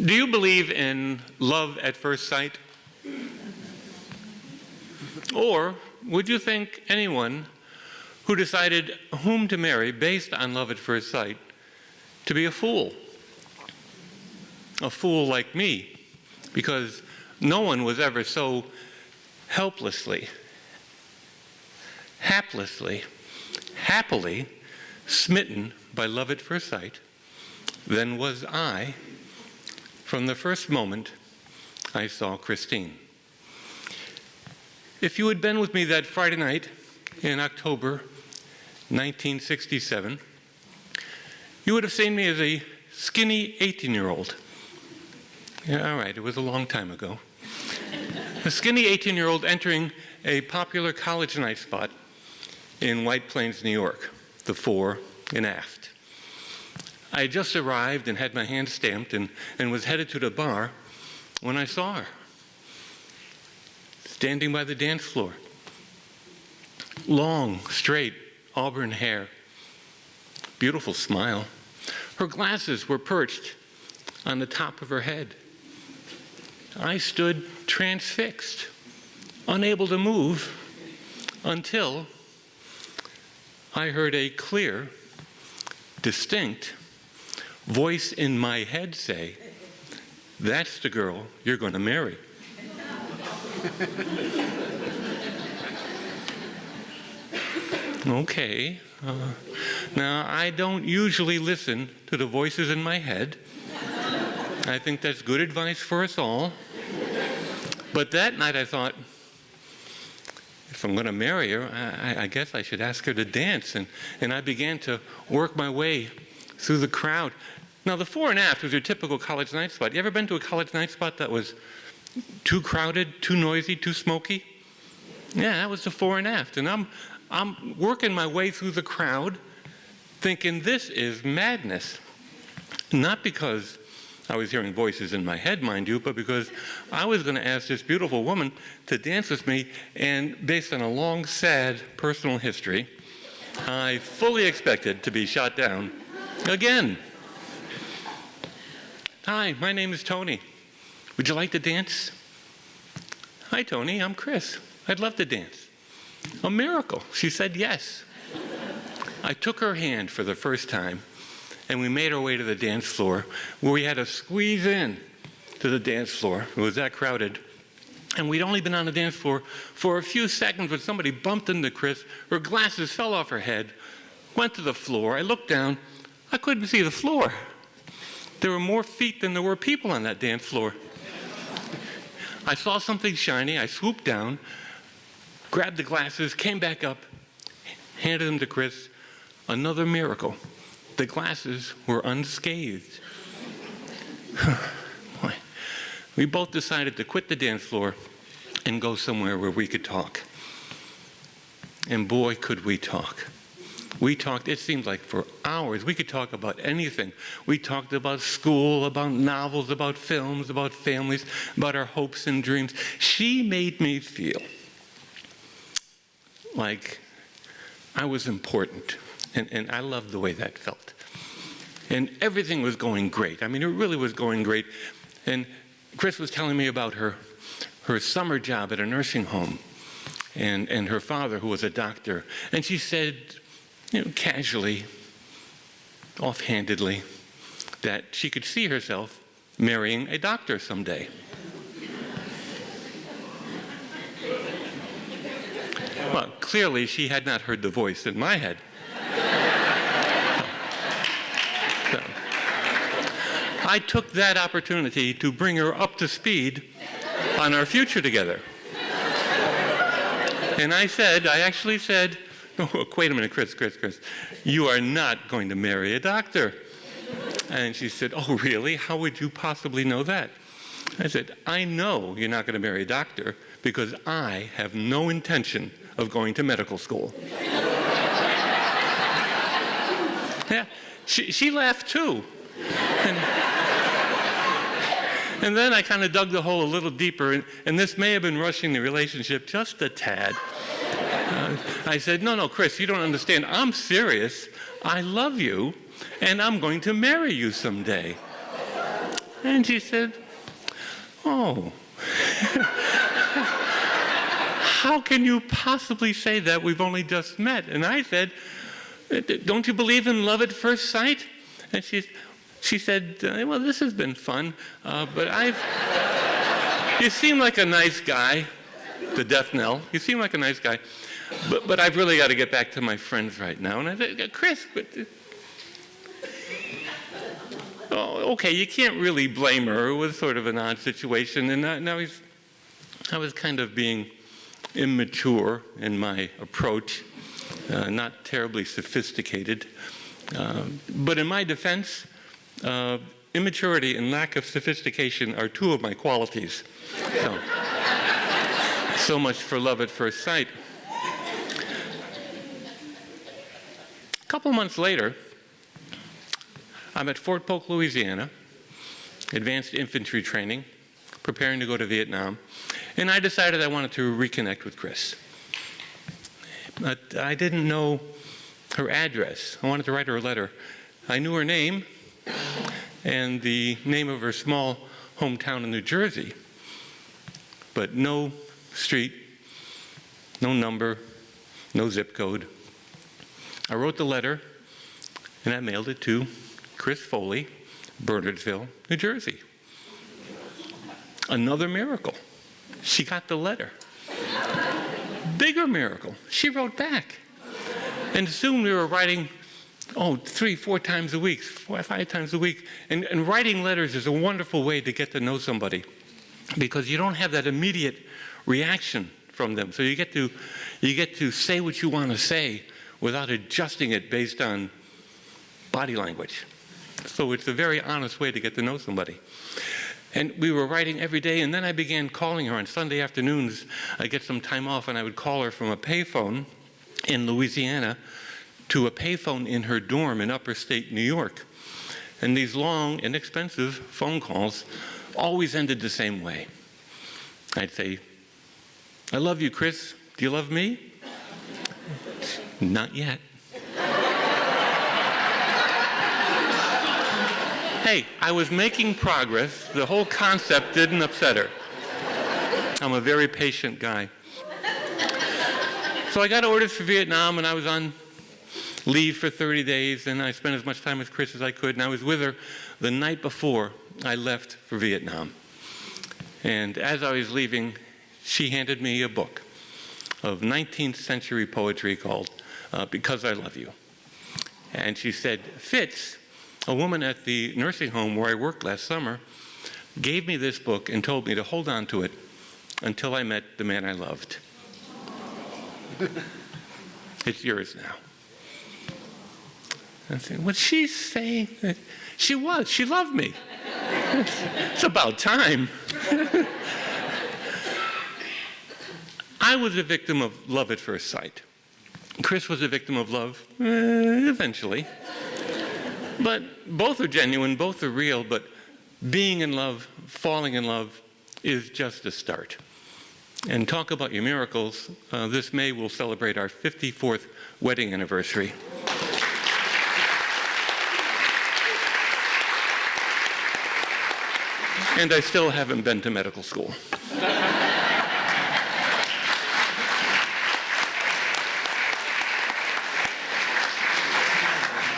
Do you believe in love at first sight? Or would you think anyone who decided whom to marry based on love at first sight to be a fool? A fool like me, because no one was ever so helplessly, haplessly, happily smitten by love at first sight than was I from the first moment I saw Christine. If you had been with me that Friday night in October 1967, you would have seen me as a skinny 18-year-old. Yeah, all right, it was a long time ago. A skinny 18-year-old entering a popular college night spot in White Plains, New York, the fore and aft. I had just arrived and had my hand stamped and was headed to the bar when I saw her, standing by the dance floor. Long, straight, auburn hair, beautiful smile. Her glasses were perched on the top of her head. I stood transfixed, unable to move, until I heard a clear, distinct voice in my head say, "That's the girl you're going to marry." Okay. Now, I don't usually listen to the voices in my head. I think that's good advice for us all. But that night I thought, if I'm going to marry her, I guess I should ask her to dance. And I began to work my way through the crowd. Now, the fore and aft was your typical college night spot. You ever been to a college night spot that was too crowded, too noisy, too smoky? Yeah, that was the fore and aft. And I'm working my way through the crowd thinking this is madness. Not because I was hearing voices in my head, mind you, but because I was going to ask this beautiful woman to dance with me, and based on a long, sad personal history, I fully expected to be shot down again. "Hi, my name is Tony. Would you like to dance?" "Hi, Tony, I'm Chris. I'd love to dance." A miracle. She said yes. I took her hand for the first time, and we made our way to the dance floor, where we had to squeeze in to the dance floor. It was that crowded. And we'd only been on the dance floor for a few seconds when somebody bumped into Chris. Her glasses fell off her head, went to the floor. I looked down. I couldn't see the floor. There were more feet than there were people on that dance floor. I saw something shiny. I swooped down, grabbed the glasses, came back up, handed them to Chris. Another miracle. The glasses were unscathed. Boy. We both decided to quit the dance floor and go somewhere where we could talk. And boy, could we talk. We talked, it seemed like for hours. We could talk about anything. We talked about school, about novels, about films, about families, about our hopes and dreams. She made me feel like I was important. And I loved the way that felt. And everything was going great. I mean, it really was going great. And Chris was telling me about her summer job at a nursing home and her father, who was a doctor. And she said, casually, offhandedly, that she could see herself marrying a doctor someday. Well, clearly she had not heard the voice in my head. So, I took that opportunity to bring her up to speed on our future together. And I actually said, "Oh, wait a minute, Chris, you are not going to marry a doctor." And she said, "Oh, really? How would you possibly know that?" I said, "I know you're not going to marry a doctor because I have no intention of going to medical school." Yeah, she laughed too. And then I kind of dug the hole a little deeper, and this may have been rushing the relationship just a tad. I said, no, Chris, you don't understand. I'm serious. I love you, and I'm going to marry you someday. And she said, "Oh, how can you possibly say that? We've only just met." And I said, "Don't you believe in love at first sight?" And she said, "Well, this has been fun, but you seem like a nice guy," the death knell. "You seem like a nice guy, but I've really got to get back to my friends right now." And I said, "Chris, but..." Oh, okay, you can't really blame her. It was sort of an odd situation, and I was kind of being immature in my approach, not terribly sophisticated. But in my defense, immaturity and lack of sophistication are two of my qualities. So much for love at first sight. A couple months later, I'm at Fort Polk, Louisiana, advanced infantry training, preparing to go to Vietnam, and I decided I wanted to reconnect with Chris. But I didn't know her address. I wanted to write her a letter. I knew her name and the name of her small hometown in New Jersey, but no street, no number, no zip code. I wrote the letter, and I mailed it to Chris Foley, Bernardsville, New Jersey. Another miracle. She got the letter. Bigger miracle. She wrote back. And soon we were writing, 3, 4 times a week, 4 or 5 times a week. And writing letters is a wonderful way to get to know somebody, because you don't have that immediate reaction from them. So you get to say what you want to say without adjusting it based on body language. So it's a very honest way to get to know somebody. And we were writing every day, and then I began calling her on Sunday afternoons. I'd get some time off, and I would call her from a payphone in Louisiana to a payphone in her dorm in upper state New York. And these long, inexpensive phone calls always ended the same way. I'd say, "I love you, Chris. Do you love me?" "Not yet." Hey, I was making progress. The whole concept didn't upset her. I'm a very patient guy. So I got orders for Vietnam, and I was on leave for 30 days, and I spent as much time with Chris as I could, and I was with her the night before I left for Vietnam. And as I was leaving, she handed me a book of 19th century poetry called Because I Love You. And she said, "Fitz, a woman at the nursing home where I worked last summer, gave me this book and told me to hold on to it until I met the man I loved. It's yours now." I said, "What's she saying?" She loved me. It's about time. I was a victim of love at first sight. Chris was a victim of love, eventually. But both are genuine, both are real, but being in love, falling in love, is just a start. And talk about your miracles. This May we'll celebrate our 54th wedding anniversary. And I still haven't been to medical school.